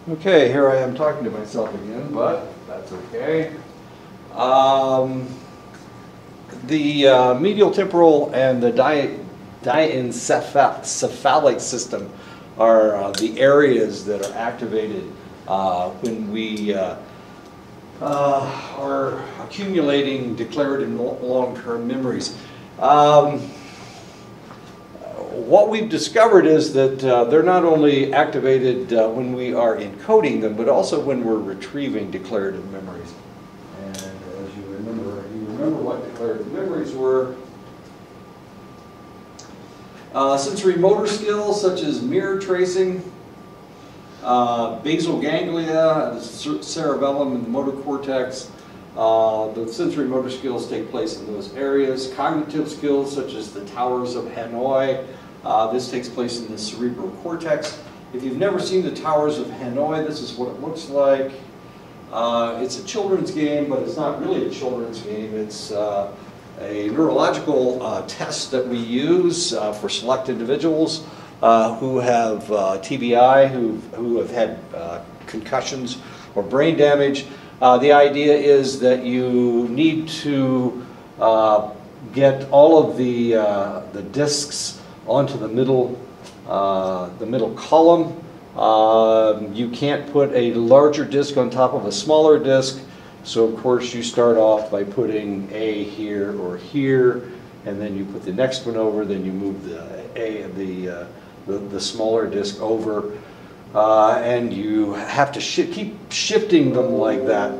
Okay, here I am talking to myself again, but that's okay. The medial temporal and the diencephalic system are the areas that are activated when we are accumulating declarative long-term memories. What we've discovered is that they're not only activated when we are encoding them, but also when we're retrieving declarative memories. And as you remember what declarative memories were. Sensory motor skills such as mirror tracing, basal ganglia, cerebellum, and the motor cortex. The sensory motor skills take place in those areas. Cognitive skills such as the Towers of Hanoi. This takes place in the cerebral cortex. If you've never seen the Towers of Hanoi, this is what it looks like. It's a children's game, but it's not really a children's game. It's a neurological test that we use for select individuals who have TBI, who have had concussions or brain damage. The idea is that you need to get all of the discs onto the middle column. You can't put a larger disc on top of a smaller disc, so of course you start off by putting A here or here, and then you put the next one over, then you move the smaller disc over, and you have to keep shifting them like that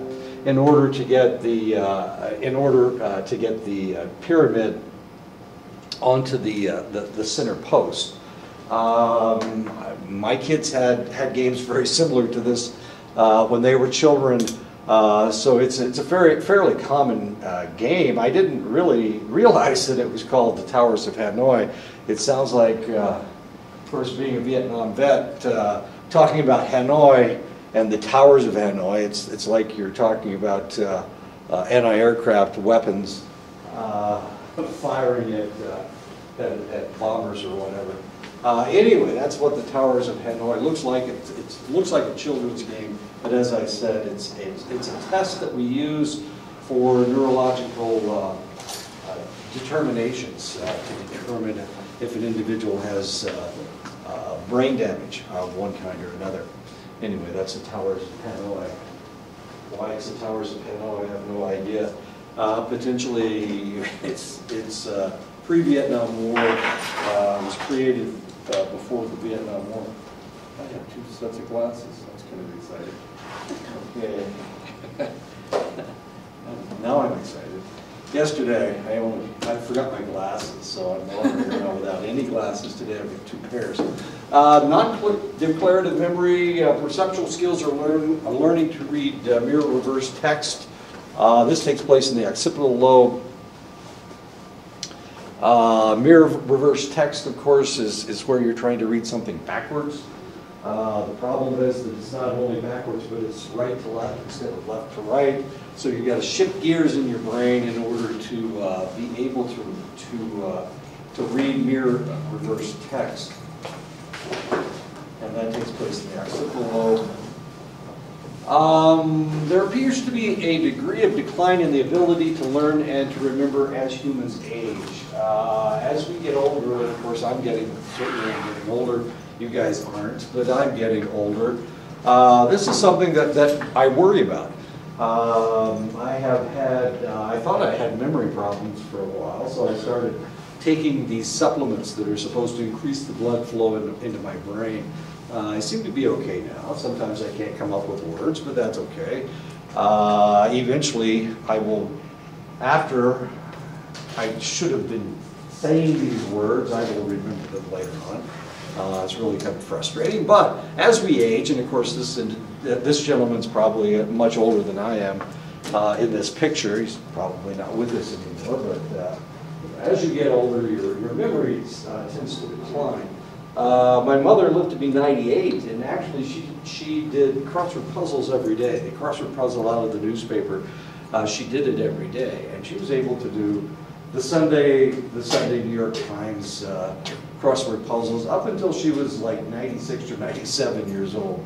in order to get the pyramid onto the center post. My kids had games very similar to this when they were children, so it's a fairly common game. I didn't really realize that it was called the Towers of Hanoi. It sounds like, of course, being a Vietnam vet, talking about Hanoi and the Towers of Hanoi, it's like you're talking about anti-aircraft weapons firing at bombers or whatever. Anyway, that's what the Towers of Hanoi looks like. It looks like a children's game, but as I said, it's a test that we use for neurological determinations to determine if an individual has brain damage of one kind or another. Anyway, that's the Towers of Hanoi. Why it's the Towers of Hanoi, I have no idea. Potentially, it's pre-Vietnam War. It was created before the Vietnam War. I have two sets of glasses. That's kind of exciting. Okay. Now I'm excited. Yesterday, I forgot my glasses, so I'm walking around without any glasses. Today I've got two pairs. Non-declarative memory, perceptual skills are learning to read mirror reverse text. This takes place in the occipital lobe. Mirror reverse text, of course, is where you're trying to read something backwards. The problem is that it's not only backwards, but it's right to left instead of left to right. So you've got to shift gears in your brain in order to be able to read mirror reverse text. And that takes place in the occipital lobe. There appears to be a degree of decline in the ability to learn and to remember as humans age. As we get older, and of course certainly I'm getting older, you guys aren't, but I'm getting older. This is something that I worry about. I thought I had memory problems for a while, so I started taking these supplements that are supposed to increase the blood flow into my brain. I seem to be okay now. Sometimes I can't come up with words, but that's okay. Eventually, after I should have been saying these words, I will remember them later on. It's really kind of frustrating. But as we age, and of course this gentleman's probably much older than I am in this picture. He's probably not with us anymore, but as you get older, your memory tends to decline. My mother lived to be 98, and actually she did crossword puzzles every day. The crossword puzzle out of the newspaper, she did it every day, and she was able to do the Sunday New York Times crossword puzzles up until she was like 96 or 97 years old.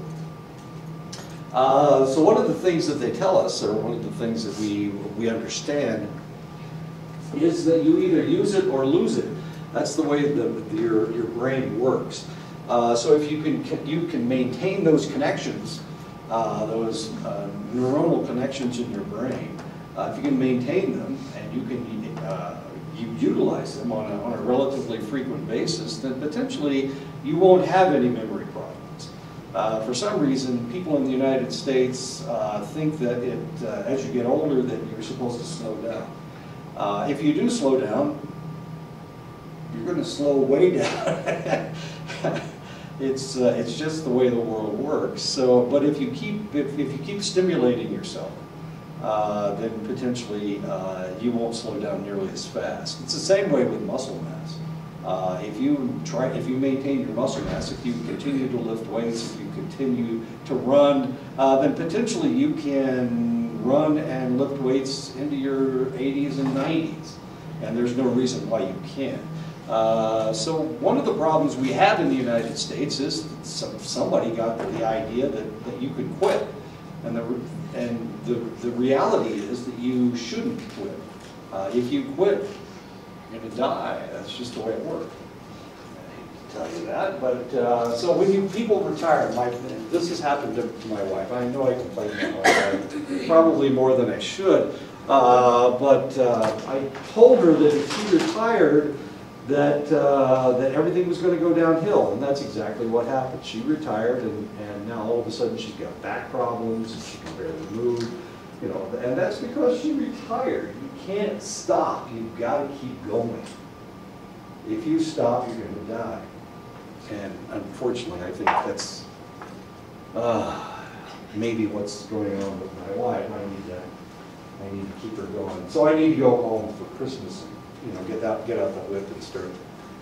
So one of the things that they tell us, or one of the things that we understand, is that you either use it or lose it. That's the way your brain works. So if you can maintain those connections, those neuronal connections in your brain, if you can maintain them and you utilize them on a relatively frequent basis, then potentially you won't have any memory problems. For some reason, people in the United States think that as you get older that you're supposed to slow down. If you do slow down, you're going to slow way down. It's just the way the world works. So, but if you keep stimulating yourself, then potentially you won't slow down nearly as fast. It's the same way with muscle mass. If you maintain your muscle mass, if you continue to lift weights, if you continue to run, then potentially you can run and lift weights into your 80s and 90s, and there's no reason why you can't. So one of the problems we have in the United States is that somebody got the idea that you could quit, and the reality is that you shouldn't quit. If you quit, you're going to die. That's just the way it works. I hate to tell you that, but so when people retire, this has happened to my wife. I know I complain about my wife probably more than I should, but I told her that if she retired, that everything was going to go downhill, and that's exactly what happened. She retired, and now all of a sudden she's got back problems, and she can barely move, you know, and that's because she retired. You can't stop. You've got to keep going. If you stop, you're going to die. And unfortunately, I think that's maybe what's going on with my wife. I need to keep her going. So I need to go home for Christmas and, you know, get out the whip and start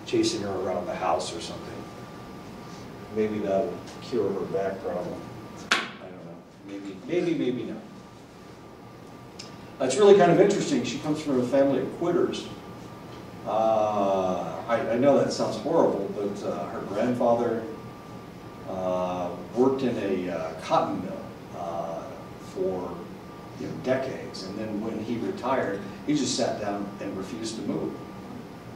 chasing her around the house or something. Maybe that'll cure her back problem. I don't know. Maybe not. It's really kind of interesting. She comes from a family of quitters. I know that sounds horrible, but her grandfather worked in a cotton mill for decades, and then when he retired, he just sat down and refused to move.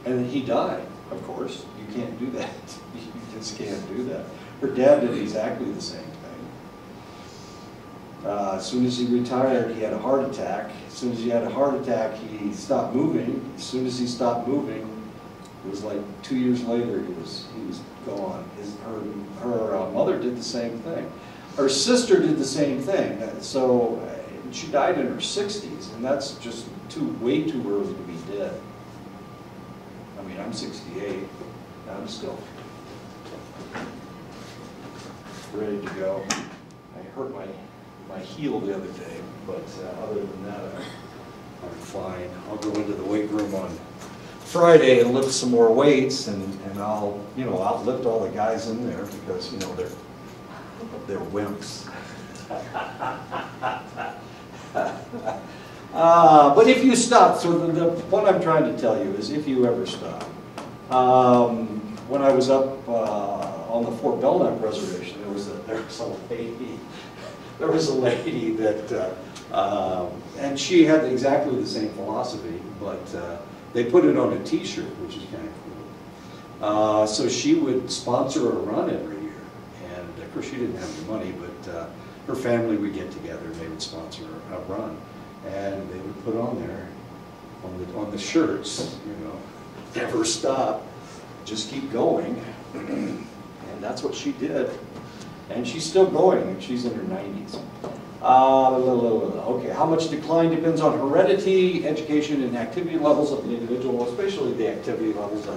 And then he died, of course. You can't do that. You just can't do that. Her dad did exactly the same thing. As soon as he retired, he had a heart attack. As soon as he had a heart attack, he stopped moving. As soon as he stopped moving, it was like 2 years later, he was gone. Her mother did the same thing. Her sister did the same thing. So she died in her 60s, and that's just way too early to be dead. I mean, I'm 68, I'm still ready to go. I hurt my heel the other day, but other than that, I'm fine. I'll go into the weight room on Friday and lift some more weights, and I'll lift all the guys in there because they're wimps. But if you stop, so what I'm trying to tell you is if you ever stop. When I was up on the Fort Belknap Reservation, there was a lady that, and she had exactly the same philosophy, but they put it on a T-shirt, which is kind of cool. So she would sponsor a run every year, and of course she didn't have the money, but her family would get together and they would sponsor a run, and they would put on there on the shirts, never stop, just keep going, and that's what she did, and she's still going, and she's in her 90s. Okay, how much decline depends on heredity, education, and activity levels of the individual, especially the activity levels,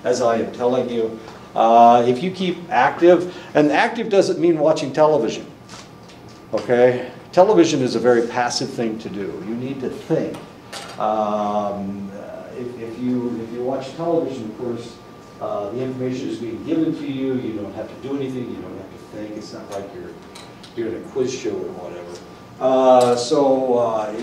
as I am telling you. If you keep active, and active doesn't mean watching television. Okay, television is a very passive thing to do. You need to think. If you watch television, of course, the information is being given to you. You don't have to do anything. You don't have to think. It's not like you're in a quiz show or whatever.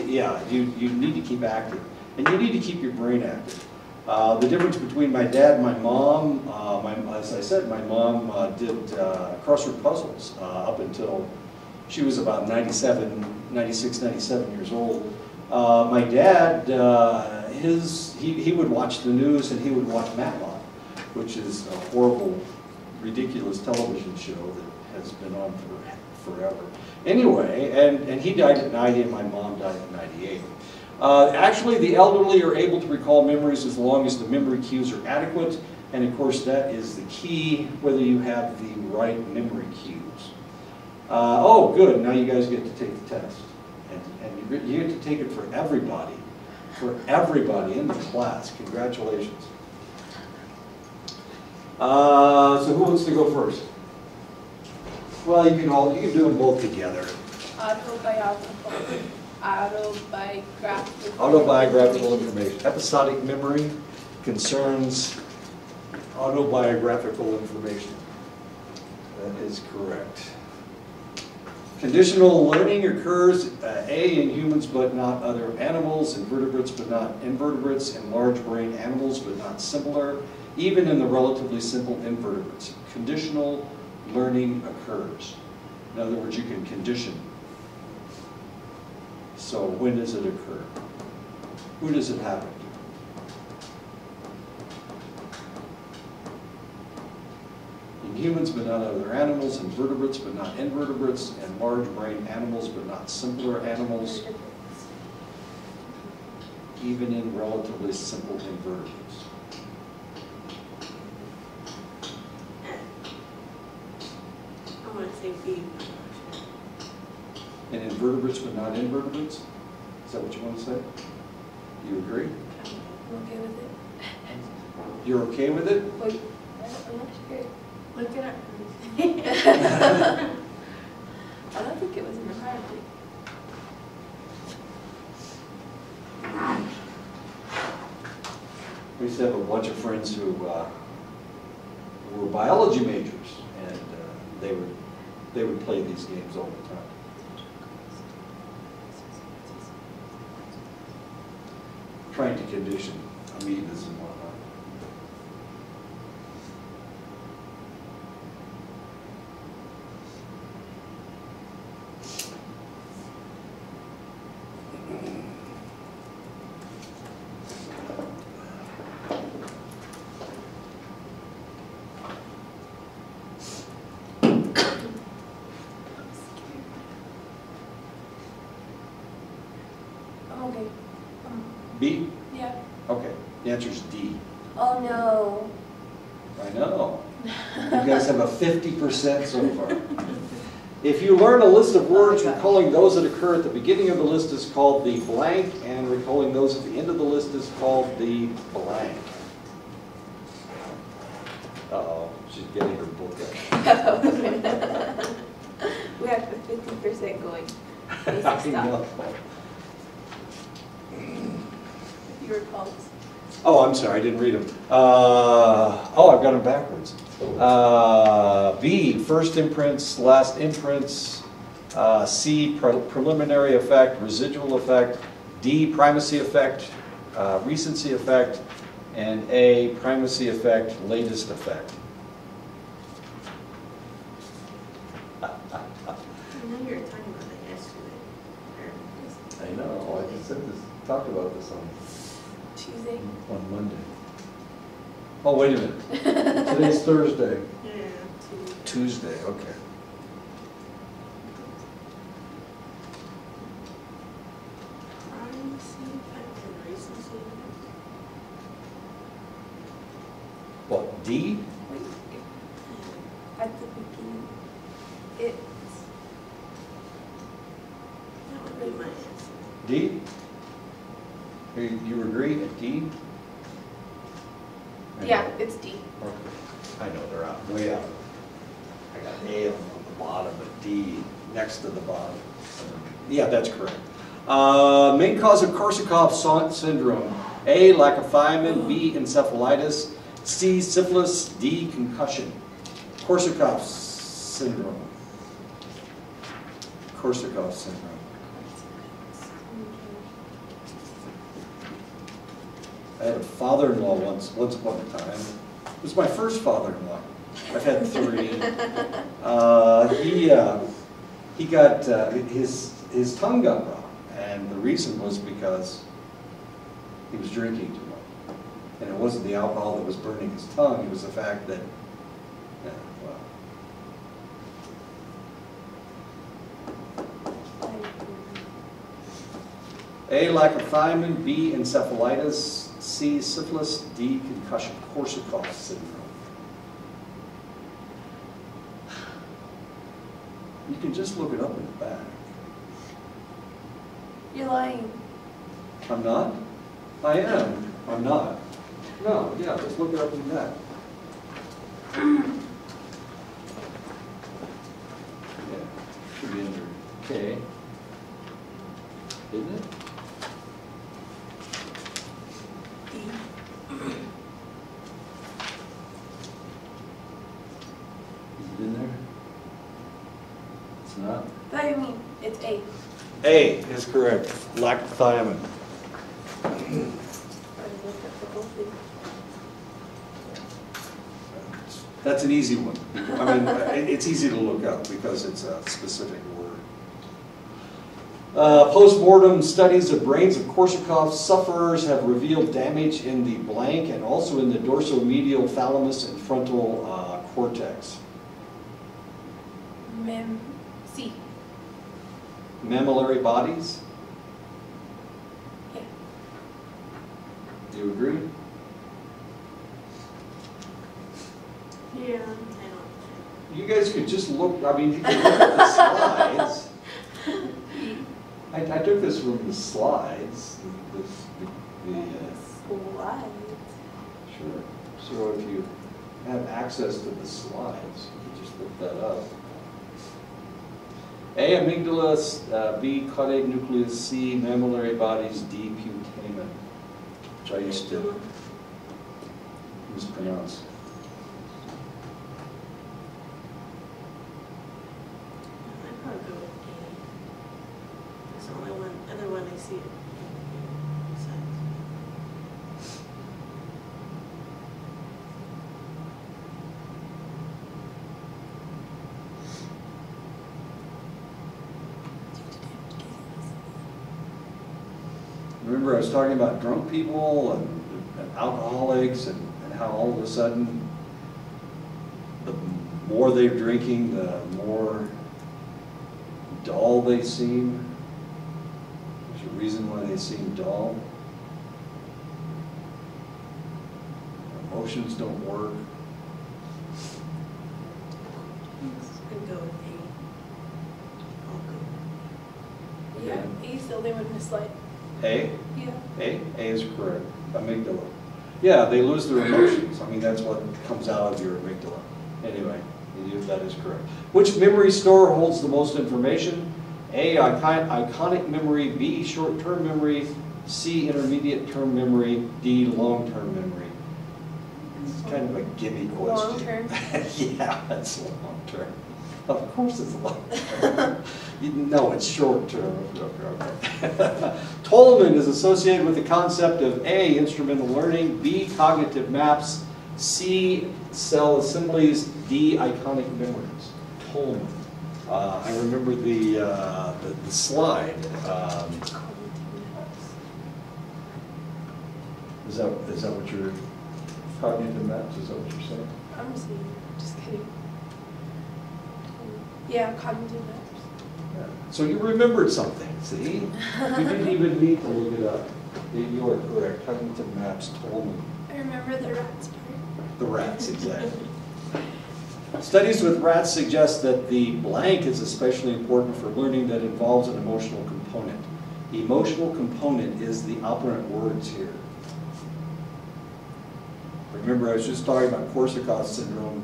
Yeah, you need to keep active, and you need to keep your brain active. The difference between my dad and my mom, as I said, my mom did crossword puzzles up until She was about 96, 97 years old. My dad, he would watch the news and he would watch Matlock, which is a horrible, ridiculous television show that has been on forever. Anyway, and he died at 90 and my mom died at 98. Actually, the elderly are able to recall memories as long as the memory cues are adequate, and of course that is the key, whether you have the right memory cues. Oh, good, now you guys get to take the test. And you get to take it for everybody in the class. Congratulations. So who wants to go first? Well, you can do them both together. Autobiographical information. Episodic memory concerns autobiographical information. That is correct. Conditional learning occurs, A, in humans but not other animals, invertebrates but not invertebrates, in large brain animals but not similar, even in the relatively simple invertebrates. Conditional learning occurs. In other words, you can condition. So when does it occur? Who does it happen to? In humans but not other animals, invertebrates but not invertebrates, and large brain animals but not simpler animals, even in relatively simple invertebrates. I want to say B. And invertebrates but not invertebrates? Is that what you want to say? You agree? I'm okay with it. You're okay with it? Wait, I'm not sure. Look it up. I don't think it was in the hierarchy. We used to have a bunch of friends who were biology majors, and they would play these games all the time. Trying to condition amoebas and whatnot. I'm okay. B? Yeah. Okay, the answer is D. Oh no. I know. You guys have a 50% so far. If you learn a list of words, recalling those that occur at the beginning of the list is called the blank, and recalling those at the end of the list is called the blank. Uh-oh, she's getting her book out. We have a 50% going. I know. You recall. Oh, I'm sorry, I didn't read them. Oh, I've got them backwards. B, first imprints, last imprints. C, preliminary effect, residual effect. D, primacy effect, recency effect. And A, primacy effect, latest effect. I know you were talking about that yesterday. I know, I just said this, talked about this on Tuesday. Monday. Oh, wait a minute. Today's Thursday. Yeah, Tuesday, okay. primacy effect and recency effect. What, D? Wait. At the beginning. It's. That would be my answer. D? You agree at D? Yeah, it's D. Okay. I know they're out, way out. I got A on the bottom, but D next to the bottom. Yeah, that's correct. Main cause of Korsakoff syndrome. A, lack of thiamine. B, encephalitis. C, syphilis. D, concussion. Korsakoff syndrome. Korsakoff syndrome. I had a father-in-law once upon a time. It was my first father-in-law. I've had 3. he got, his tongue got wrong. And the reason was because he was drinking too much. And it wasn't the alcohol that was burning his tongue, it was the fact that, yeah, well. A, lack of thiamine, B, encephalitis, C, syphilis, D, concussion, Korsakoff syndrome. You can just look it up in the back. You're lying. I'm not? I am. I'm not. No, yeah, let's look it up in the back. Yeah, should be under K. Isn't it? D. Is it in there? It's not? I mean, it's A. A is correct. Lack of thiamine. I looked up the whole thing. That's an easy one. I mean, it's easy to look up because it's a specific word. Post-mortem studies of brains of Korsakoff sufferers have revealed damage in the blank and also in the dorsomedial thalamus and frontal cortex. C. Mammillary bodies? Yeah. Do you agree? Yeah, I don't. You guys could just look, I mean, you could look at the slides. I took this from the slides. Slides. Sure. So if you have access to the slides, you can just look that up. A, amygdala, B, caudate nucleus, C, mammillary bodies, D, putamen, which I used to mispronounce. I'd probably go with A. It's the only one, other one I see it. Remember I was talking about drunk people and alcoholics and how all of a sudden the more they're drinking, the more dull they seem. There's a reason why they seem dull. Emotions don't work. I'd go with A. I'll go. Yeah, A still they would misled. A? Yeah. A is correct. Amygdala. Yeah, they lose their emotions. I mean, that's what comes out of your amygdala. Anyway, that is correct. Which memory store holds the most information? A, iconic memory, B, short-term memory, C, intermediate-term memory, D, long-term memory. It's kind of a gimme question. Long-term? Yeah, it's long-term. Of course it's long-term. No, it's short-term. Tolman is associated with the concept of A, instrumental learning, B, cognitive maps, C, cell assemblies, D, iconic memories. Tolman. I remember the slide. Is that what you're, cognitive maps, is that what you're saying? I'm just kidding. Yeah, cognitive maps. Yeah. So you remembered something, see? You didn't even need to look it up. You are correct. Cognitive maps, Tolman. I remember the rats part. The rats, exactly. Studies with rats suggest that the blank is especially important for learning that involves an emotional component. Emotional component is the operant words here. Remember, I was just talking about Korsakoff syndrome,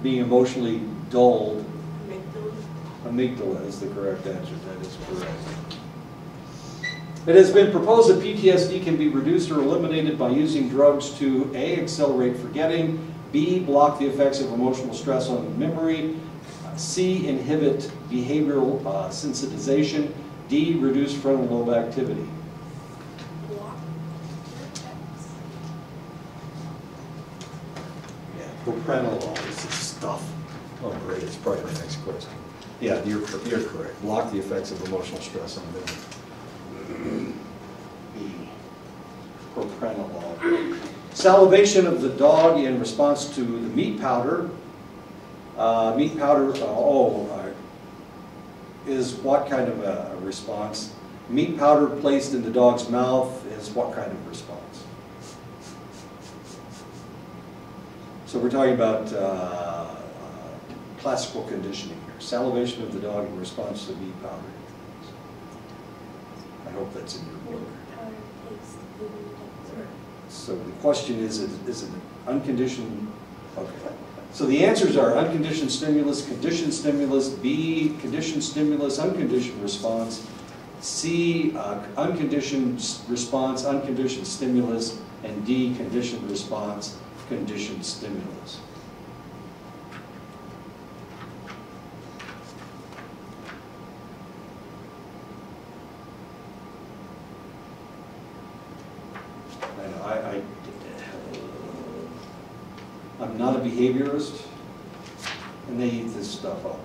being emotionally dulled. Amygdala is the correct answer. That is correct. It has been proposed that PTSD can be reduced or eliminated by using drugs to A, accelerate forgetting, B, block the effects of emotional stress on memory, C, inhibit behavioral sensitization, D, reduce frontal lobe activity. Block. Yeah, propranolol is this stuff. Oh, great, it's probably the next question. Yeah, you're correct. Block the effects of emotional stress on them. Propranolol. Salivation of the dog in response to the meat powder. Meat powder, is what kind of a response? Meat powder placed in the dog's mouth is what kind of response? So we're talking about classical conditioning here. Salivation of the dog in response to meat powder. I hope that's in your book. So the question is it unconditioned? Okay. So the answers are unconditioned stimulus, conditioned stimulus, B, conditioned stimulus, unconditioned response, C, unconditioned response, unconditioned stimulus, and D, conditioned response, conditioned stimulus. I'm not a behaviorist, and they eat this stuff up.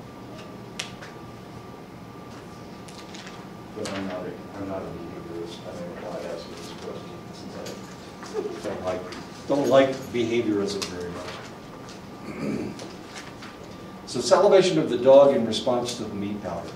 But I'm not a behaviorist. I don't know why I asked you this question, since I don't like behaviorism very much. So salivation of the dog in response to the meat powder.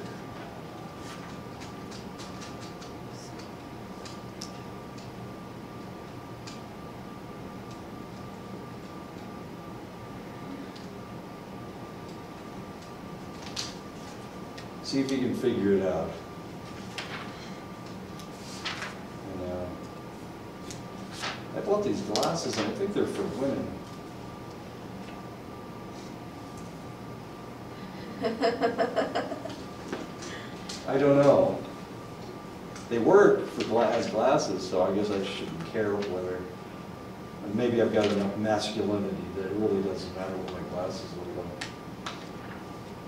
See if you can figure it out. And, I bought these glasses, and I think they're for women. I don't know. They work for as glasses, so I guess I shouldn't care whether. And maybe I've got enough masculinity that it really doesn't matter what my glasses look like.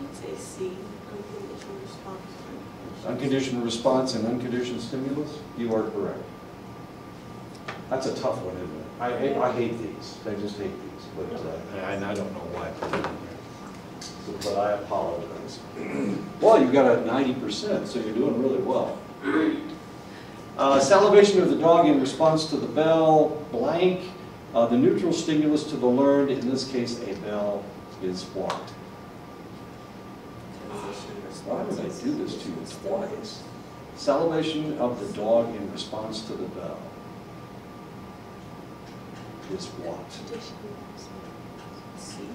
I'd say C, unconditional response. Unconditioned response and unconditioned stimulus? You are correct. That's a tough one, isn't it? I hate these. I just hate these. But and I don't know why I put it in here. So, but I apologize. Well, you got a 90%, so you're doing really well. Salivation of the dog in response to the bell, blank. The neutral stimulus to the learned, in this case a bell, is what? Why did I do this to you twice? Salivation of the dog in response to the bell is what? C.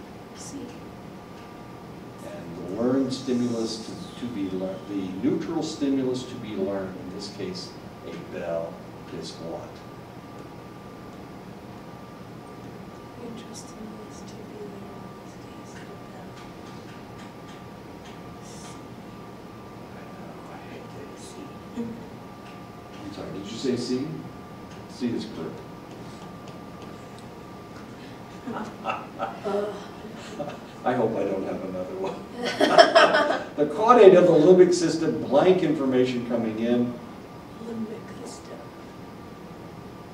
And the learned stimulus to be learned, the neutral stimulus to be learned, in this case a bell, is what? Neutral stimulus to be learned, in this case, a bell. I hate that. C. I'm sorry, did you say C? C is correct. I hope I don't have another one. The caudate of the limbic system, blank information coming in. Limbic system.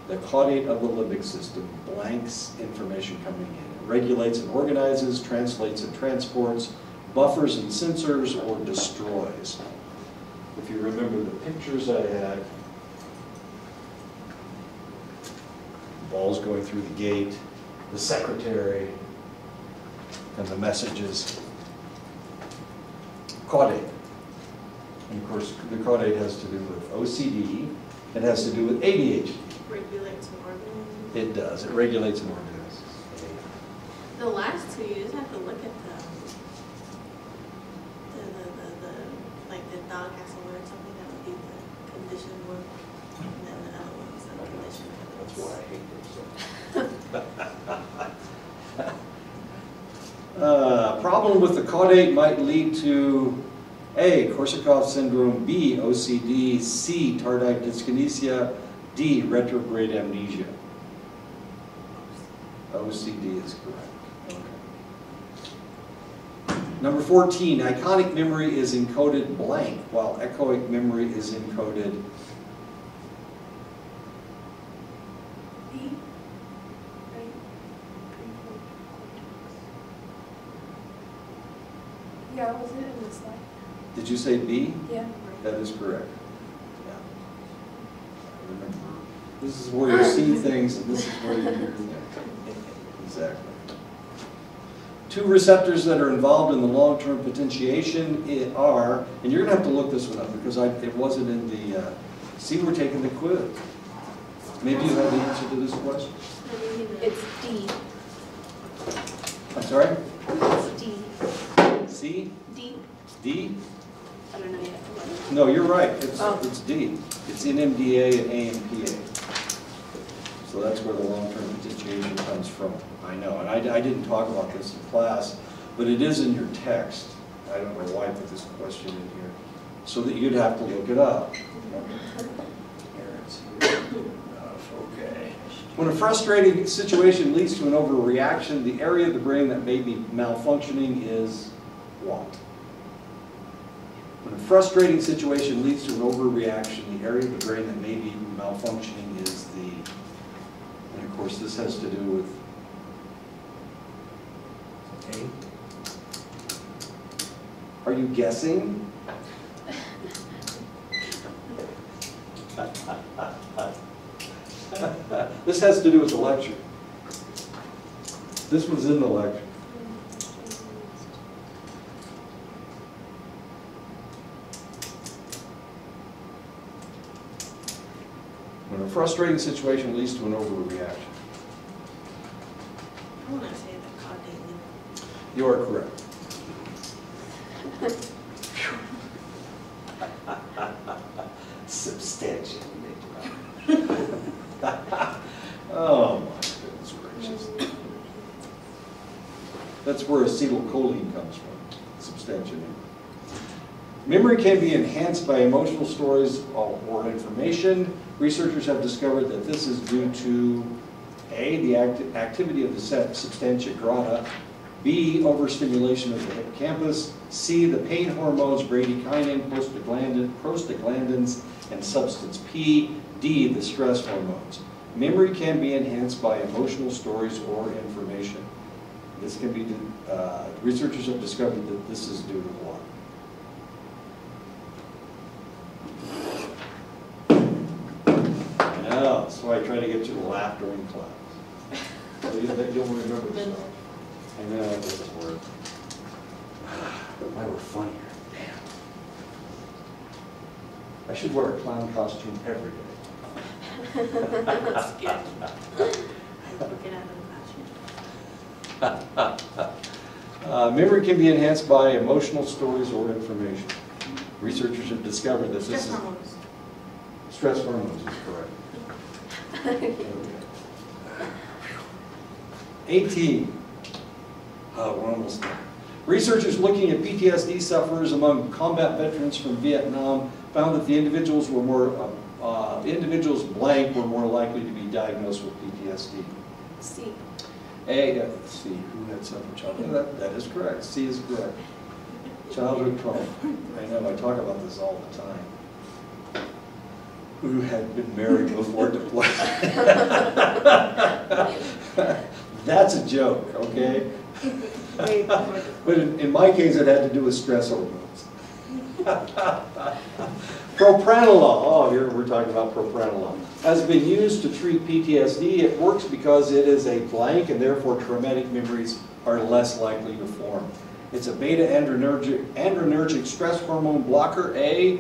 The caudate of the limbic system, blanks information coming in. It regulates and organizes, translates and transports, buffers and censors, or destroys. If you remember the pictures I had, balls going through the gate, the secretary, and the messages. Caudate. And of course, the caudate has to do with OCD. It has to do with ADHD. Regulates and organizes. It does. It regulates and organizes. The last two, you just have to look at like the dog has to learn something, that would be the conditioned one. And then the other one is the unconditioned. That's why I hate this. Problem with the caudate might lead to A, Korsakoff syndrome, B, OCD, C, tardive dyskinesia, D, retrograde amnesia. OCD is correct. Okay. Number 14, iconic memory is encoded blank, while echoic memory is encoded B. Right. in this slide. Did you say B? Yeah. That is correct. Yeah. Remember, this is where you see things and this is where you hear things. Exactly. Two receptors that are involved in the long-term potentiation are, and you're going to have to look this one up because it wasn't in the, see, we're taking the quiz. Maybe you have the answer to this question? It's D. I'm sorry? It's D. C? D. D? I don't know yet. No, you're right. Oh. It's D. It's NMDA and AMPA. So that's where the long-term potentiation comes from. I know, and I didn't talk about this in class, but it is in your text. I don't know why I put this question in here, so that you'd have to look it up. Here it's here. Okay. When a frustrating situation leads to an overreaction, the area of the brain that may be malfunctioning is what? When a frustrating situation leads to an overreaction, the area of the brain that may be malfunctioning is the, and of course this has to do with A. Are you guessing? This has to do with the lecture. This was in the lecture. When a frustrating situation leads to an overreaction. I want to say the caudate. You are correct. Substantial. Oh my goodness gracious. That's where acetylcholine comes from, substantial. Memory can be enhanced by emotional stories or information. Researchers have discovered that this is due to A, the activity of the substantia grata, B, overstimulation of the hippocampus, C, the pain hormones bradykinin, prostaglandins, and substance P, D, the stress hormones. Memory can be enhanced by emotional stories or information. This can be, researchers have discovered that this is due to what? I know, so I try to get you to laugh during class. So you'll remember stuff. I know, it doesn't work. Why we're funnier. Damn. I should wear a clown costume every day. That's good. Get out of the classroom. Memory can be enhanced by emotional stories or information. Researchers have discovered that this Stress is... hormones. Stress hormones is correct. 18. We're almost there. Researchers looking at PTSD sufferers among combat veterans from Vietnam found that the individuals were more, individuals blank were more likely to be diagnosed with PTSD. C. A, C, who had suffered childhood? That is correct. C is correct. Childhood trauma. I know, I talk about this all the time. Who had been married before deployment. That's a joke, okay? But in my case, it had to do with stress hormones. Propranolol, oh, here we're talking about propranolol, has been used to treat PTSD. It works because it is a blank and therefore traumatic memories are less likely to form. It's a beta-adrenergic stress hormone blocker, A,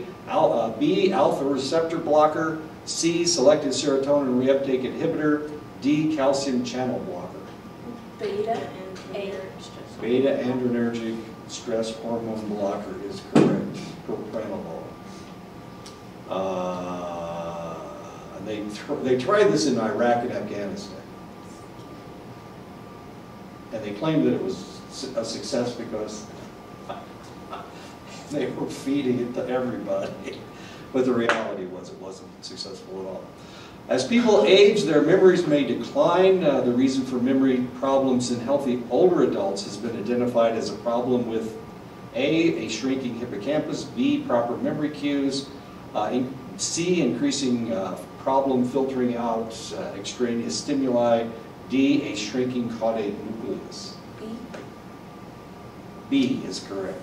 B, alpha receptor blocker, C, selective serotonin reuptake inhibitor, D, calcium channel blocker. Beta. Beta-adrenergic stress hormone blocker is correct, propranolol. They tried this in Iraq and Afghanistan. And they claimed that it was a success because they were feeding it to everybody. But the reality was it wasn't successful at all. As people age, their memories may decline. The reason for memory problems in healthy older adults has been identified as a problem with A, shrinking hippocampus, B, proper memory cues, C, increasing problem filtering out extraneous stimuli, D, a shrinking caudate nucleus. B. B is correct.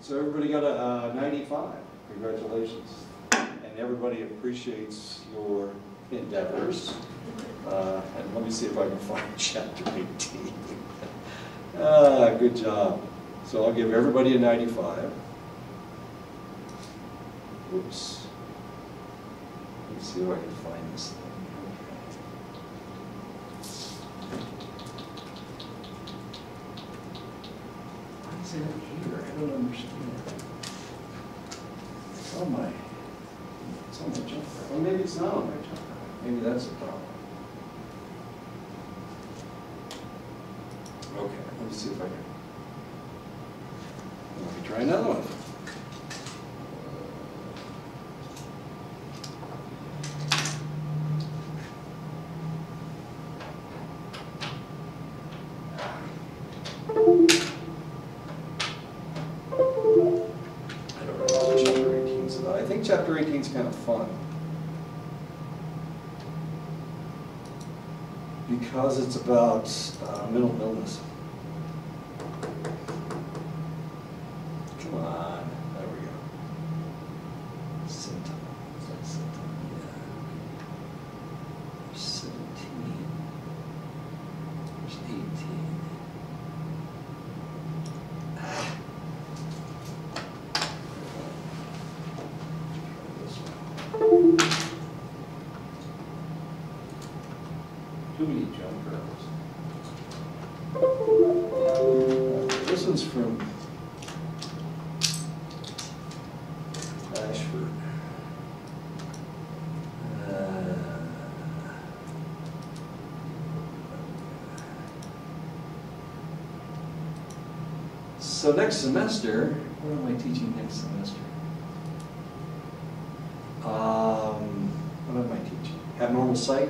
So everybody got a 95. Congratulations. And everybody appreciates your endeavors. And let me see if I can find chapter 18. Good job. So I'll give everybody a 95. Oops. Let me see if I can find this thing. Why is it here? I don't understand. It's on my jump drive. Well, maybe it's not on my jump drive. Maybe that's the problem. Okay, let me see if I can. Let me try another one. I don't know what chapter 18 is about. I think chapter 18 is kind of fun. Because it's about mental illness. Come on, there we go. Symptom. Is that symptom? Yeah. There's 17. There's 18. Too many jump drives. This one's from Ashford. So next semester, what am I teaching next semester? What am I teaching? Abnormal psych,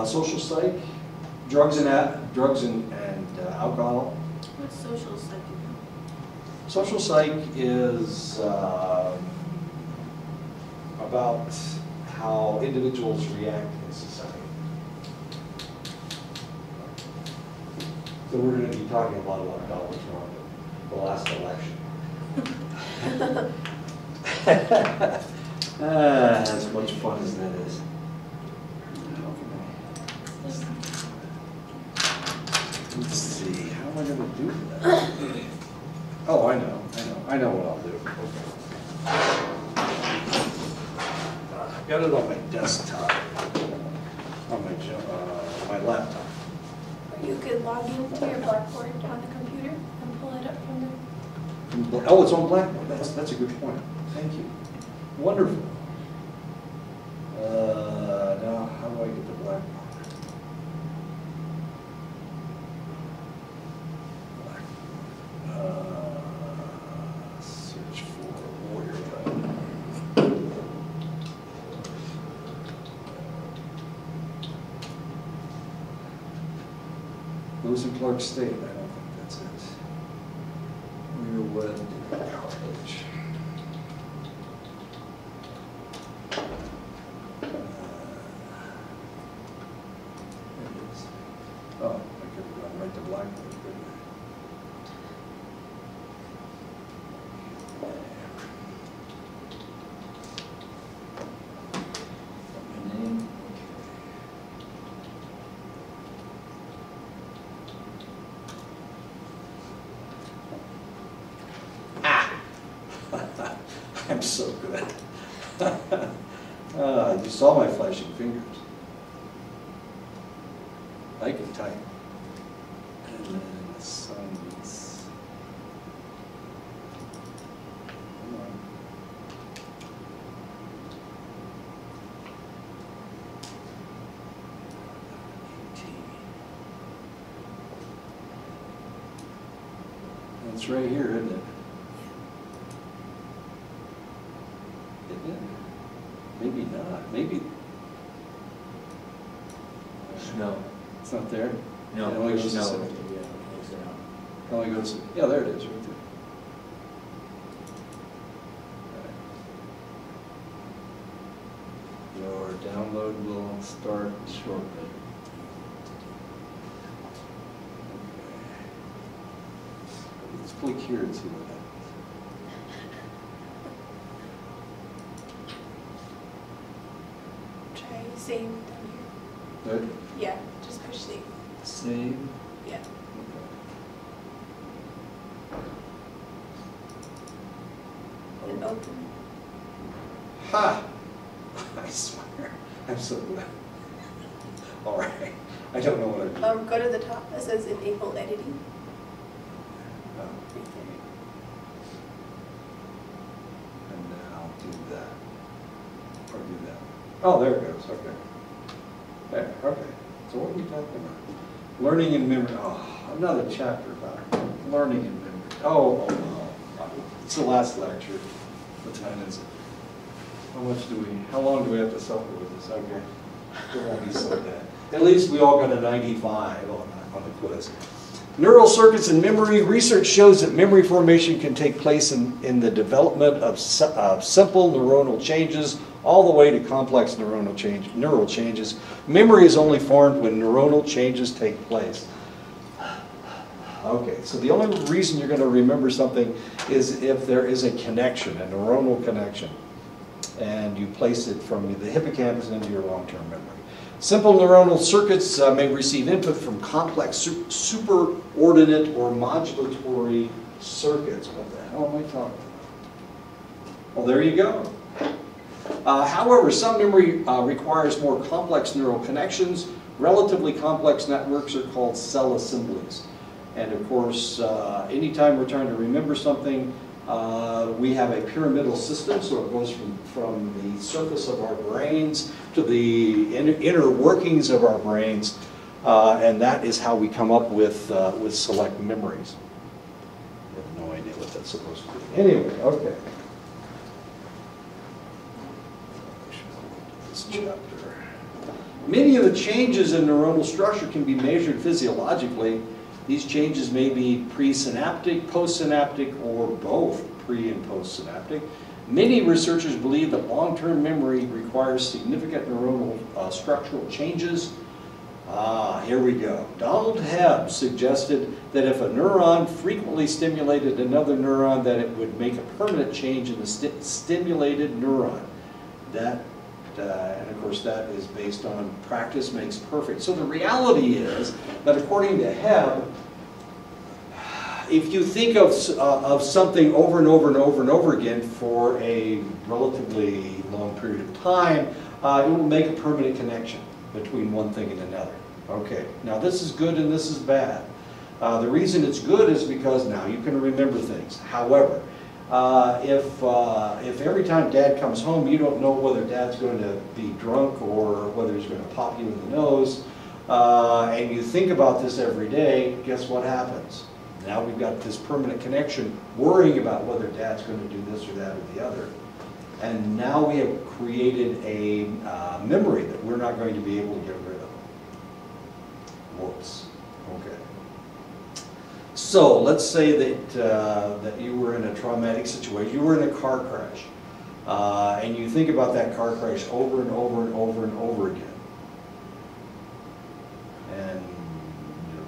social psych, drugs and alcohol. What's social psych? Social psych is about how individuals react in society. So we're going to be talking a lot about what's wrong with the last election. As much fun as that is. Let's see, how am I going to do that? Oh, I know what I'll do. I've got it on my desktop, on my laptop. You could log into your Blackboard on the computer and pull it up from there. Oh, it's on Blackboard. That's a good point. Thank you. Wonderful. Now, how do I get to Blackboard? Search for Warrior Lab. Lewis and Clark State. I don't think that's it. Warrior Web College. Oh, I could have gone right to Blackboard, couldn't I? My name, okay. Ah! I'm so good. You saw my flashing fingers. I can type. And then assignments. Come on. It's right here, isn't it? Isn't it? Maybe not. Maybe. No. It's not there? No, It only goes to no. 70. Yeah, it's not. It only goes to, yeah, there it is, right there. Your download will start shortly. Okay. It's click here and see what happens. Try save down here. Good? Yeah, just push save. Save. Yeah. And open. Ha! I swear. I'm so glad. All right. I don't know what I'm doing. Go to the top. It says enable editing. Oh, Right there. and now do that. Or do that. Oh, there it goes. Okay. There. Okay. So what are we talking about? Learning and memory. Oh, another chapter about learning and memory. Oh, it's the last lecture. What time is it? How long do we have to suffer with this? Okay. It won't be so bad. At least we all got a 95 on the quiz. Neural circuits and memory. Research shows that memory formation can take place in the development of simple neuronal changes all the way to complex neural changes. Memory is only formed when neuronal changes take place. Okay, so the only reason you're going to remember something is if there is a connection, a neuronal connection, and you place it from the hippocampus into your long-term memory. Simple neuronal circuits may receive input from complex superordinate or modulatory circuits. What the hell am I talking about? Well, there you go. However, some memory requires more complex neural connections. Relatively complex networks are called cell assemblies. And of course, anytime we're trying to remember something, we have a pyramidal system, so it goes from the surface of our brains to the inner workings of our brains, and that is how we come up with select memories. I have no idea what that's supposed to be. Anyway, okay. This chapter. Many of the changes in neuronal structure can be measured physiologically. These changes may be presynaptic, postsynaptic, or both pre- and postsynaptic. Many researchers believe that long-term memory requires significant neuronal structural changes. Here we go. Donald Hebb suggested that if a neuron frequently stimulated another neuron, that it would make a permanent change in the stimulated neuron. And of course that is based on practice makes perfect. So the reality is that according to Hebb, if you think of something over and over and over and over again for a relatively long period of time, it will make a permanent connection between one thing and another. Okay, now this is good and this is bad. The reason it's good is because now you can remember things. However, if every time Dad comes home you don't know whether Dad's going to be drunk or whether he's going to pop you in the nose, and you think about this every day, guess what happens? Now we've got this permanent connection worrying about whether Dad's going to do this or that or the other. And now we have created a memory that we're not going to be able to get rid of. Whoops. Okay. So let's say that you were in a traumatic situation. You were in a car crash. And you think about that car crash over and over and over and over again. And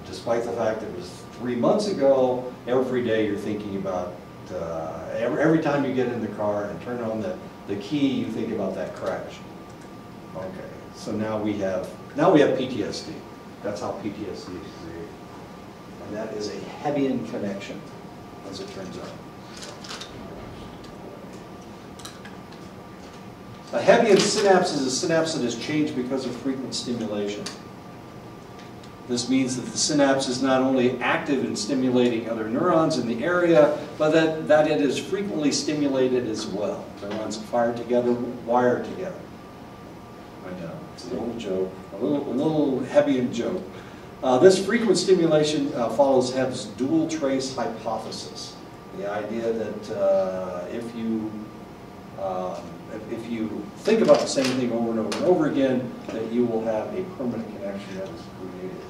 despite the fact that it was 3 months ago, every day you're thinking about, every time you get in the car and turn on the key, you think about that crash. Okay, so now we have PTSD. That's how PTSD is created. And that is a Hebbian connection, as it turns out. A Hebbian synapse is a synapse that has changed because of frequent stimulation. This means that the synapse is not only active in stimulating other neurons in the area, but that it is frequently stimulated as well. Neurons fire together, wire together. I know, it's an old joke, a little Hebbian joke. This frequent stimulation follows Hebb's dual trace hypothesis. The idea that if you think about the same thing over and over and over again, that you will have a permanent connection that is created.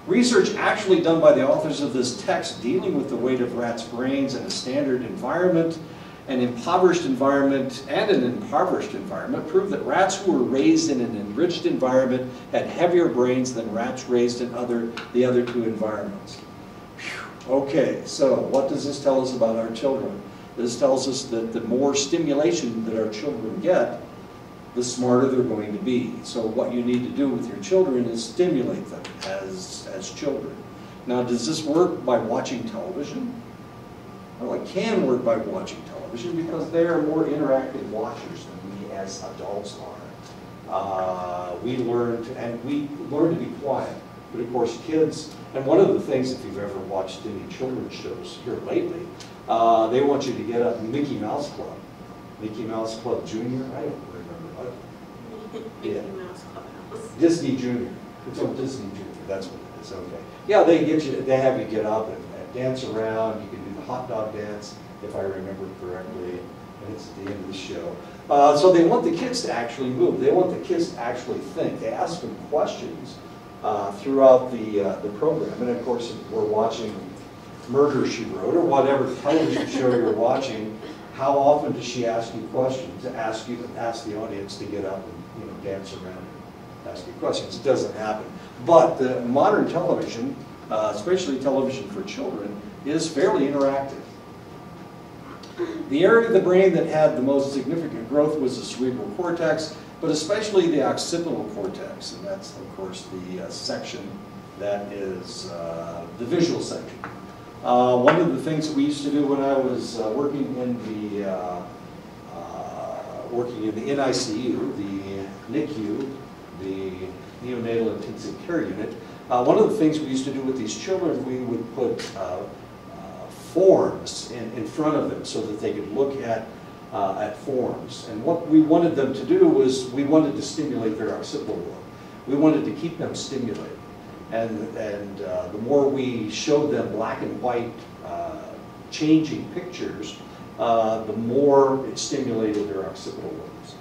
Research actually done by the authors of this text dealing with the weight of rats' brains in a standard environment an impoverished environment and an impoverished environment prove that rats who were raised in an enriched environment had heavier brains than rats raised in the other two environments. Whew. Okay, so what does this tell us about our children? This tells us that the more stimulation that our children get, the smarter they're going to be. So what you need to do with your children is stimulate them as children. Now, does this work by watching television? Well, it can work by watching television because they are more interactive watchers than we as adults are. We learn to be quiet. But of course, kids, and one of the things, if you've ever watched any children's shows here lately, they want you to get up. Mickey Mouse Club. Mickey Mouse Club Junior, I don't remember what. Mickey Mouse Clubhouse. Disney Junior. It's on Disney Junior, that's what it is, okay. Yeah, they have you get up and dance around. You can do the hot dog dance, if I remember correctly, and it's at the end of the show. So they want the kids to actually move. They want the kids to actually think. They ask them questions throughout the program. And of course, if we're watching Murder, She Wrote, or whatever television show you're watching, how often does she ask you questions? To ask the audience to get up and dance around and ask you questions. It doesn't happen. But the modern television, especially television for children, is fairly interactive. The area of the brain that had the most significant growth was the cerebral cortex, but especially the occipital cortex, and that's, of course, the section that is the visual section. One of the things that we used to do when I was working in the NICU, the NICU, the Neonatal Intensive Care Unit, one of the things we used to do with these children, we would put forms in front of them so that they could look at forms. And what we wanted them to do was we wanted to stimulate their occipital lobe. We wanted to keep them stimulated. And the more we showed them black and white changing pictures, the more it stimulated their occipital lobes.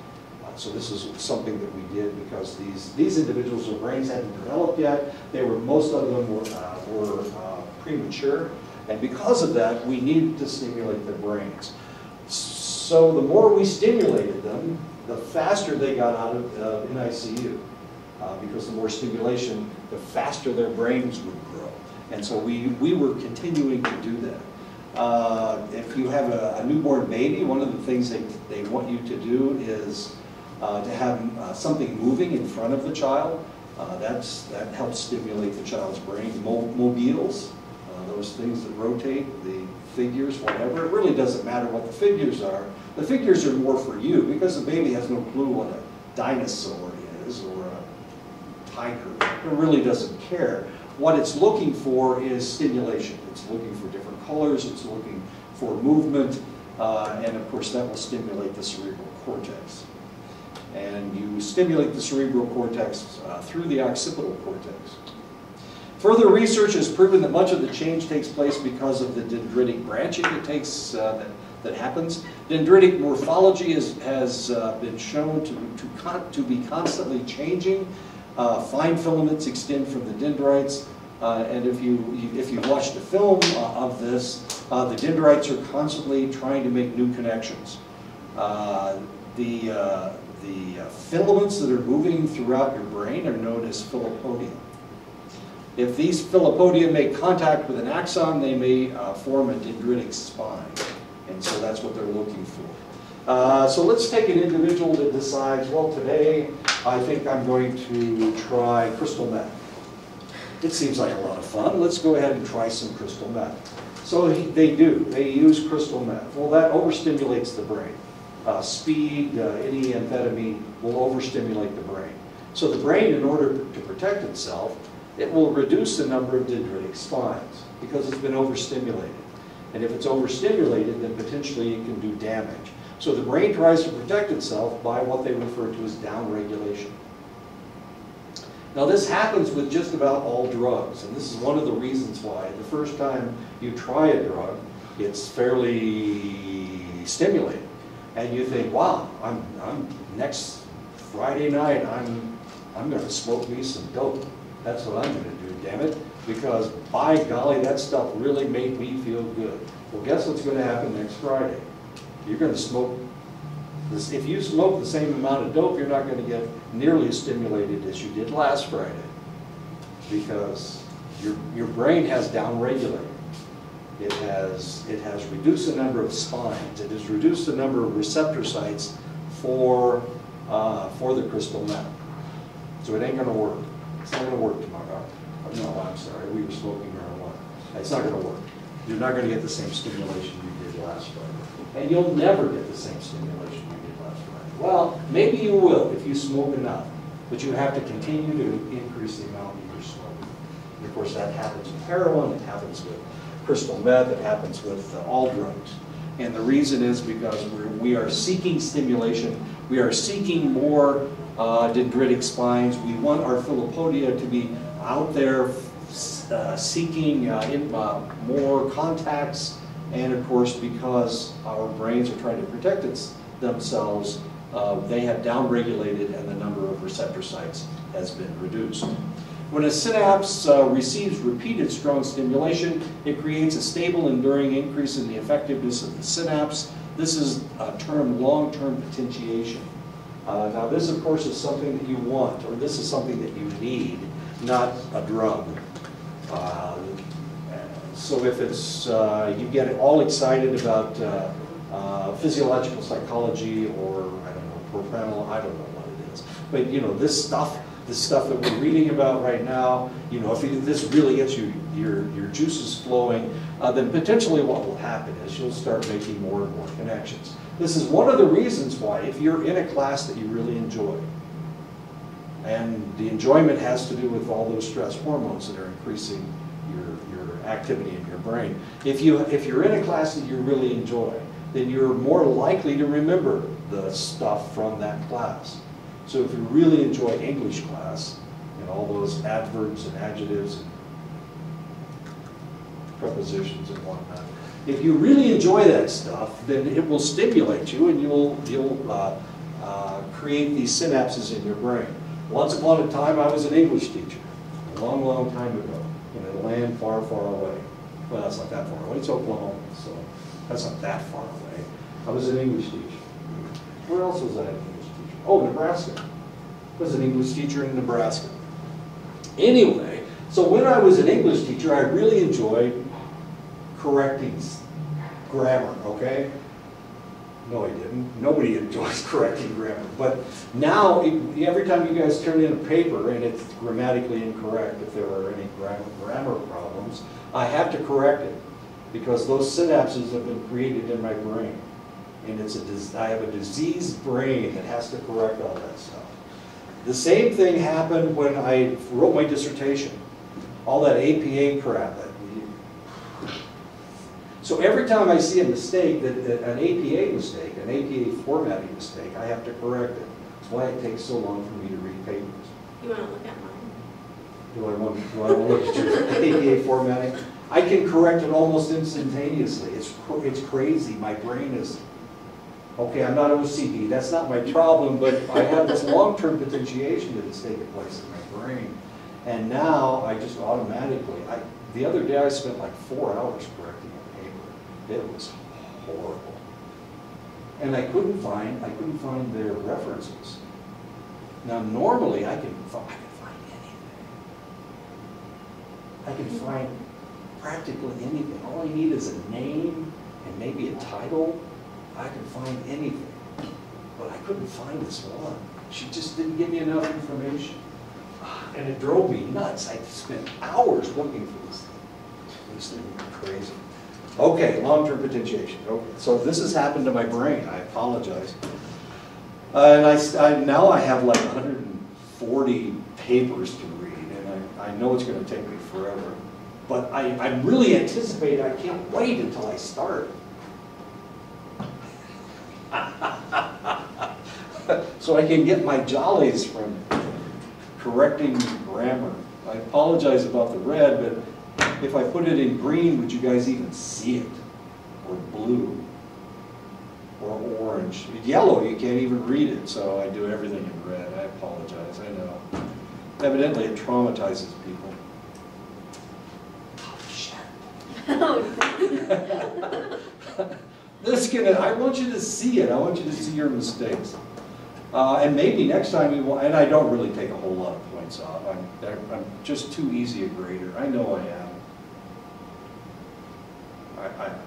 So this is something that we did because these individuals, their brains hadn't developed yet. Most of them were premature, and because of that, we needed to stimulate their brains. So the more we stimulated them, the faster they got out of NICU. Because the more stimulation, the faster their brains would grow. And so we were continuing to do that. If you have a newborn baby, one of the things they want you to do is to have something moving in front of the child. That helps stimulate the child's brain. Mobiles, those things that rotate, the figures, whatever. It really doesn't matter what the figures are. The figures are more for you because the baby has no clue what a dinosaur is or a tiger. It really doesn't care. What it's looking for is stimulation. It's looking for different colors. It's looking for movement. And of course, that will stimulate the cerebral cortex. And you stimulate the cerebral cortex through the occipital cortex. Further research has proven that much of the change takes place because of the dendritic branching that happens. Dendritic morphology has been shown to be constantly changing. Fine filaments extend from the dendrites, and if you've watched a film of this, the dendrites are constantly trying to make new connections. The filaments that are moving throughout your brain are known as philopodia. If these philopodia make contact with an axon, they may form a dendritic spine, and so that's what they're looking for. So let's take an individual that decides, well, today I think I'm going to try crystal meth. It seems like a lot of fun. Let's go ahead and try some crystal meth. So they use crystal meth. Well, that overstimulates the brain. Speed, any amphetamine will overstimulate the brain. So the brain, in order to protect itself, it will reduce the number of dendritic spines because it's been overstimulated. And if it's overstimulated, then potentially it can do damage. So the brain tries to protect itself by what they refer to as downregulation. Now this happens with just about all drugs, and this is one of the reasons why the first time you try a drug, it's fairly stimulating. And you think, wow, I'm next Friday night, I'm going to smoke me some dope. That's what I'm going to do, damn it, because by golly, that stuff really made me feel good. Well, guess what's going to happen next Friday? You're going to smoke this. If you smoke the same amount of dope, you're not going to get nearly as stimulated as you did last Friday, because your brain has downregulated. It has reduced the number of spines. It has reduced the number of receptor sites for the crystal meth. So it ain't going to work. It's not going to work tomorrow. No, I'm sorry. We were smoking marijuana. It's not going to work. You're not going to get the same stimulation you did last Friday. And you'll never get the same stimulation you did last Friday. Well, maybe you will if you smoke enough. But you have to continue to increase the amount that you're smoking. And of course, that happens with heroin. It happens with crystal meth. It happens with all drugs. And the reason is because we are seeking stimulation. We are seeking more dendritic spines. We want our filopodia to be out there seeking more contacts. And of course, because our brains are trying to protect themselves, they have downregulated and the number of receptor sites has been reduced. When a synapse receives repeated strong stimulation, it creates a stable, enduring increase in the effectiveness of the synapse. This is termed long-term potentiation. Now this, of course, is something that you want, or this is something that you need, not a drug. So if it's, you get all excited about physiological psychology, or, I don't know, propranolol, I don't know what it is. But, you know, this stuff that we're reading about right now, you know, if this really gets your juices flowing, then potentially what will happen is you'll start making more and more connections. This is one of the reasons why, if you're in a class that you really enjoy, and the enjoyment has to do with all those stress hormones that are increasing your activity in your brain. If you're in a class that you really enjoy, then you're more likely to remember the stuff from that class. So if you really enjoy English class, and all those adverbs and adjectives and prepositions and whatnot, if you really enjoy that stuff, then it will stimulate you, and you'll create these synapses in your brain. Once upon a time, I was an English teacher, a long, long time ago, in a land far, far away. Well, it's not that far away. It's Oklahoma, so that's not that far away. I was an English teacher. Where else was I an English teacher? Oh, Nebraska. I was an English teacher in Nebraska. Anyway, so when I was an English teacher, I really enjoyed correcting grammar, okay? No, I didn't. Nobody enjoys correcting grammar. But now, every time you guys turn in a paper and it's grammatically incorrect, if there are any grammar problems, I have to correct it, because those synapses have been created in my brain. And I have a diseased brain that has to correct all that stuff. The same thing happened when I wrote my dissertation. All that APA crap. So every time I see a mistake, an APA mistake, an APA formatting mistake, I have to correct it. That's why it takes so long for me to read papers. You want to look at mine? Do I want to look at your APA formatting? I can correct it almost instantaneously. It's crazy. My brain is, okay, I'm not OCD. That's not my problem, but I have this long-term potentiation that has taken place in my brain. And now I just automatically, the other day I spent like 4 hours correcting a paper. It was horrible. And I couldn't find their references. Now normally I can find anything. I can find practically anything. All I need is a name and maybe a title. I can find anything. But I couldn't find this one. She just didn't give me enough information. And it drove me nuts. I spent hours looking for this thing. This thing was crazy. Okay, long-term potentiation. Okay, so this has happened to my brain. I apologize. And now I have like 140 papers to read, and I know it's going to take me forever. But I'm really anticipating, I can't wait until I start. So I can get my jollies from correcting grammar. I apologize about the red, but if I put it in green, would you guys even see it? Or blue? Or orange? Yellow, you can't even read it, so I do everything in red. I apologize, I know. Evidently it traumatizes people. Oh, shit. I want you to see it. I want you to see your mistakes. And maybe next time you want, and I don't really take a whole lot of points off. I'm just too easy a grader. I know I am.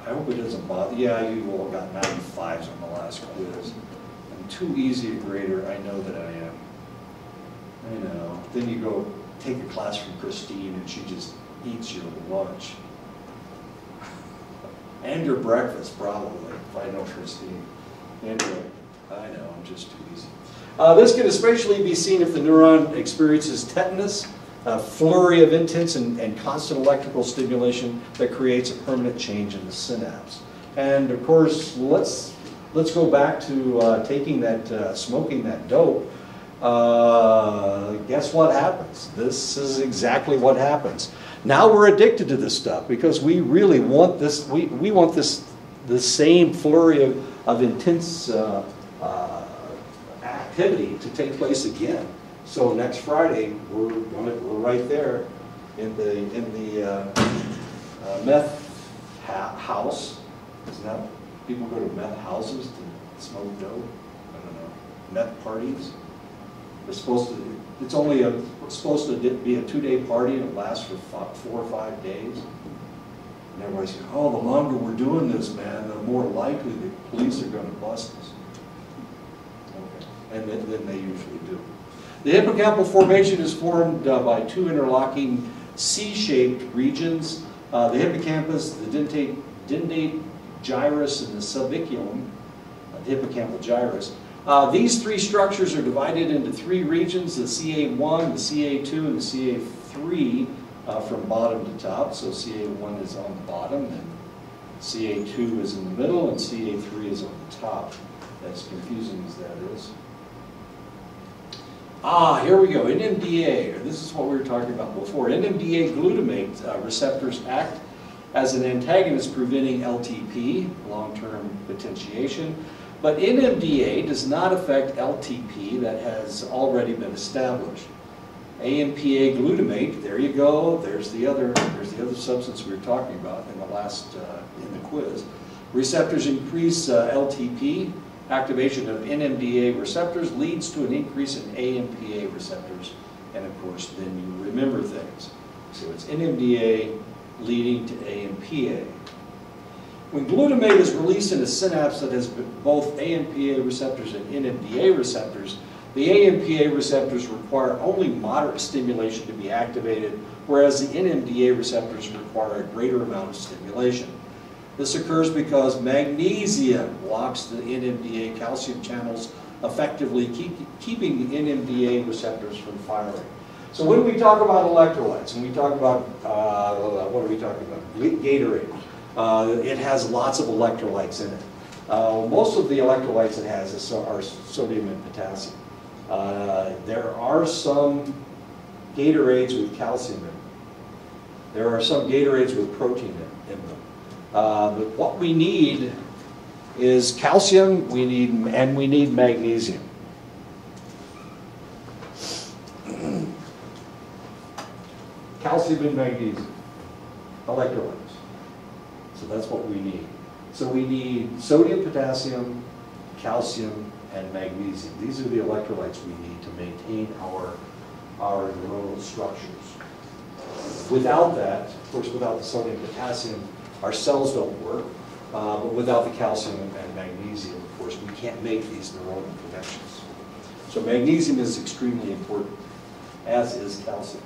I hope it doesn't bother. Yeah, you all got 95s on the last quiz. I'm too easy a grader. I know that I am. I know. Then you go take a class from Christine and she just eats your lunch. And your breakfast, probably, if I know Christine. Anyway, I know, I'm just too easy. This can especially be seen if the neuron experiences tetanus, a flurry of intense and constant electrical stimulation that creates a permanent change in the synapse. And of course, let's go back to taking that, smoking that dope. Guess what happens? This is exactly what happens. Now we're addicted to this stuff because we really want this. We want the same flurry of intense activity to take place again. So next Friday we're right there in the meth house. Isn't that people go to meth houses to smoke dope? I don't know. Meth parties. It's supposed to. It's only supposed to be a 2-day party and it lasts for 4 or 5 days. And everybody's saying, "Oh, the longer we're doing this, man, the more likely the police are going to bust us." Okay. And then they usually do. The hippocampal formation is formed by 2 interlocking C-shaped regions: the hippocampus, the dentate gyrus, and the subiculum, the hippocampal gyrus. These 3 structures are divided into 3 regions: the CA1, the CA2, and the CA3 from bottom to top. So CA1 is on the bottom, and CA2 is in the middle, and CA3 is on the top. As confusing as that is. Here we go. NMDA. This is what we were talking about before. NMDA glutamate receptors act as an antagonist preventing LTP, long-term potentiation. But NMDA does not affect LTP that has already been established. AMPA glutamate, there you go. There's the other substance we were talking about in the last in the quiz. Receptors increase LTP. Activation of NMDA receptors leads to an increase in AMPA receptors, and of course, then you remember things. So it's NMDA leading to AMPA. When glutamate is released in a synapse that has both AMPA receptors and NMDA receptors, the AMPA receptors require only moderate stimulation to be activated, whereas the NMDA receptors require a greater amount of stimulation. This occurs because magnesium blocks the NMDA calcium channels, effectively keeping the NMDA receptors from firing. So when we talk about electrolytes, and we talk about, what are we talking about? Gatorade. It has lots of electrolytes in it. Most of the electrolytes it has are sodium and potassium. There are some Gatorades with calcium in them. There are some Gatorades with protein in them. But what we need is calcium, and we need magnesium. Calcium and magnesium, electrolytes. So that's what we need. So we need sodium, potassium, calcium, and magnesium. These are the electrolytes we need to maintain our neuronal structures. Without that, of course, without the sodium and potassium, our cells don't work. But without the calcium and magnesium, of course, we can't make these neuronal connections. So magnesium is extremely important, as is calcium.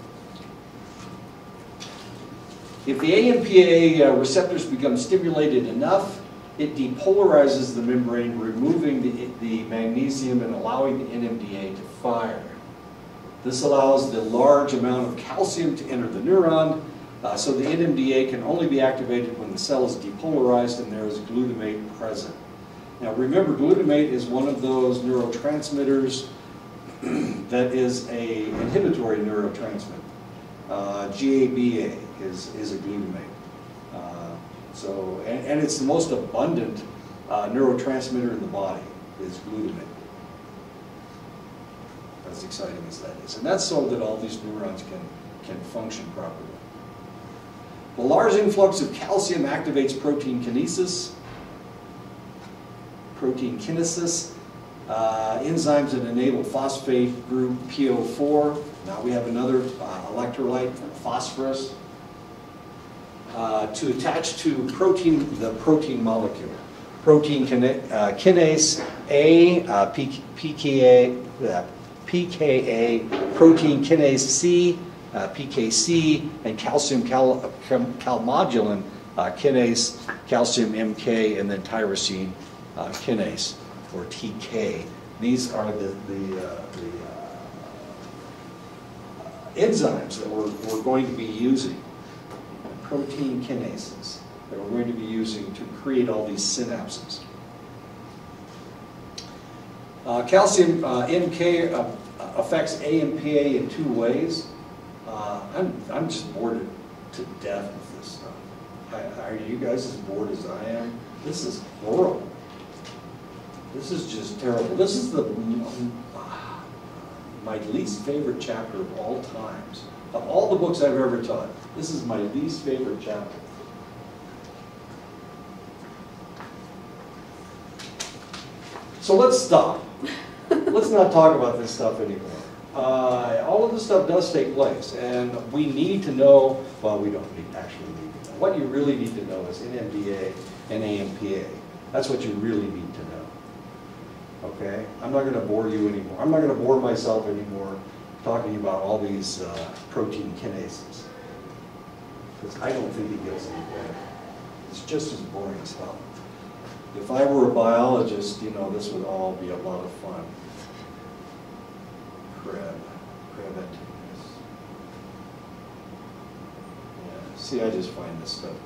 If the AMPA receptors become stimulated enough, it depolarizes the membrane, removing the magnesium and allowing the NMDA to fire. This allows the large amount of calcium to enter the neuron, so the NMDA can only be activated when the cell is depolarized and there is glutamate present. Now remember, glutamate is one of those neurotransmitters that is an inhibitory neurotransmitter. GABA is a glutamate. And it's the most abundant neurotransmitter in the body is glutamate. As exciting as that is. And that's so that all these neurons can function properly. The large influx of calcium activates protein kinesis. protein kinesis, enzymes that enable phosphate group PO4. Now we have another electrolyte, phosphorus, to attach to the protein molecule. Protein kinase A, PKA, protein kinase C, PKC, and calcium calmodulin kinase, calcium MK, and then tyrosine kinase, or TK. These are the enzymes that we're going to be using, protein kinases, that we're going to be using to create all these synapses. Calcium MK affects AMPA in two ways. I'm just bored to death with this stuff. Are you guys as bored as I am? This is horrible. This is just terrible. This is my least favorite chapter of all times. Of all the books I've ever taught, this is my least favorite chapter. So let's stop. Let's not talk about this stuff anymore. All of this stuff does take place, and we need to know, well, we don't actually need to know. What you really need to know is NMDA and AMPA. That's what you really need to know. Okay? I'm not going to bore you anymore. I'm not going to bore myself anymore talking about all these protein kinases. Because I don't think it gets any better. It's just as boring as hell. If I were a biologist, you know, this would all be a lot of fun. Yeah, see, I just find this stuff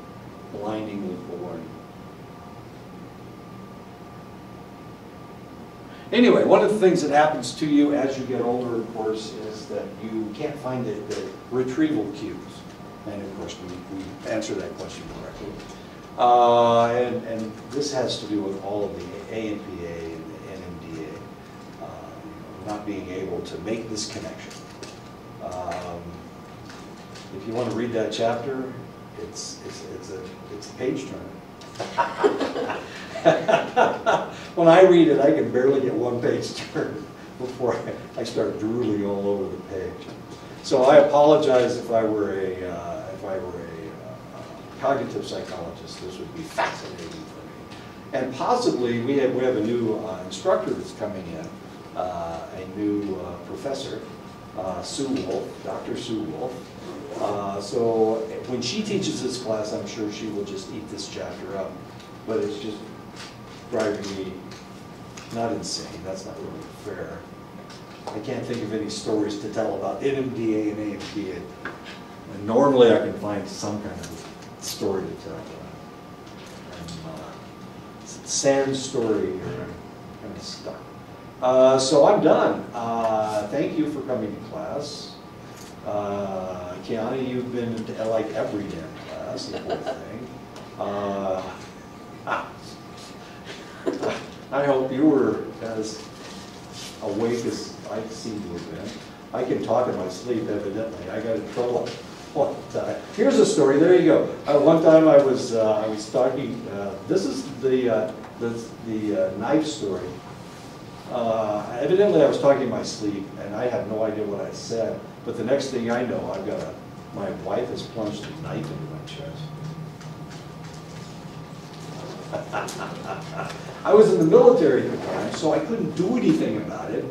blindingly boring. Anyway, one of the things that happens to you as you get older, of course, is that you can't find the retrieval cues. And of course, we answer that question correctly. And this has to do with all of the AMPA and the NMDA not being able to make this connection. If you want to read that chapter, it's a page turner. When I read it, I can barely get one page turned before I start drooling all over the page. So I apologize if I were a cognitive psychologist. This would be fascinating for me. And possibly we have a new instructor that's coming in, a new professor, Sue Wolf, Dr. Sue Wolf. So when she teaches this class, I'm sure she will just eat this chapter up. But it's just driving me not insane. That's not really fair. I can't think of any stories to tell about NMDA and AMPA. And normally I can find some kind of story to tell. Sans story here, I'm kind of stuck. So I'm done. Thank you for coming to class. Kiana, you've been to like every damn class, the whole thing. I hope you were as awake as I seem to have been. I can talk in my sleep, evidently. I got in trouble one time. Here's a story. There you go. One time I was talking. This is the knife story. Evidently, I was talking in my sleep, and I have no idea what I said. But the next thing I know, my wife has plunged a knife into my chest. I was in the military at the time, so I couldn't do anything about it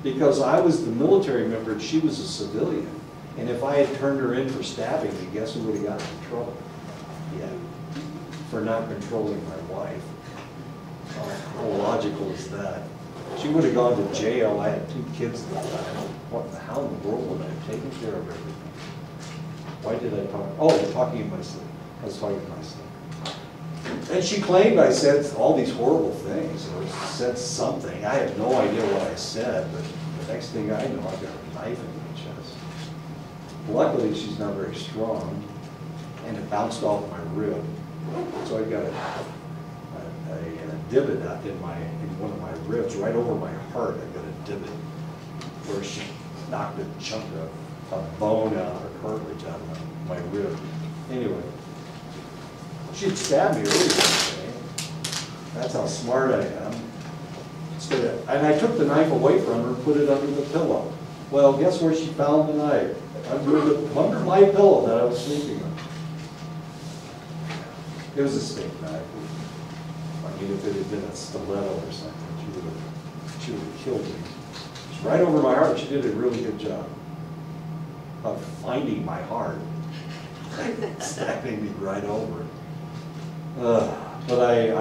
because I was the military member and she was a civilian. And if I had turned her in for stabbing me, guess who would have gotten in trouble? Yeah, for not controlling my wife. How logical is that? She would have gone to jail. I had 2 kids at the time. What the hell in the world would I have taken care of everything? Why did I talk? Oh, talking in my sleep. I was talking in my sleep. And she claimed I said all these horrible things, or said something. I have no idea what I said, but the next thing I know, I've got a knife in my chest. Luckily, she's not very strong, and it bounced off my rib. So I got a divot in one of my ribs, right over my heart. I got a divot where she knocked a chunk of bone out, or cartilage out of my rib. Anyway. She'd stabbed me earlier today. That's how smart I am. And I took the knife away from her and put it under the pillow. Well, guess where she found the knife? Under my pillow that I was sleeping on. It was a steak knife. I mean, if it had been a stiletto or something, she would have killed me. It's right over my heart. She did a really good job of finding my heart, stabbing me right over it. But I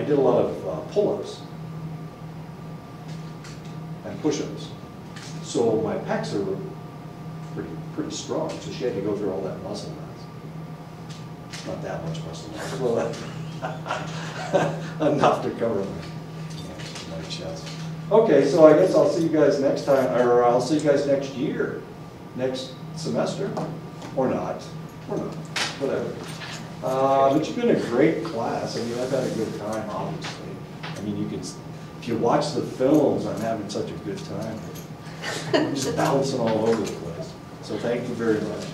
did a lot of pull-ups and push-ups. So my pecs are pretty strong, so she had to go through all that muscle mass. Not that much muscle mass, well, enough to cover my chest. Okay, so I guess I'll see you guys next time, or I'll see you guys next year, next semester, or not, whatever. But you've been a great class. I mean, I've had a good time, obviously. I mean, if you watch the films, I'm having such a good time. I'm just bouncing all over the place. So thank you very much.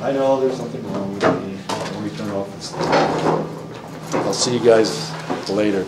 I know there's something wrong with me. Let me turn off this thing. I'll see you guys later.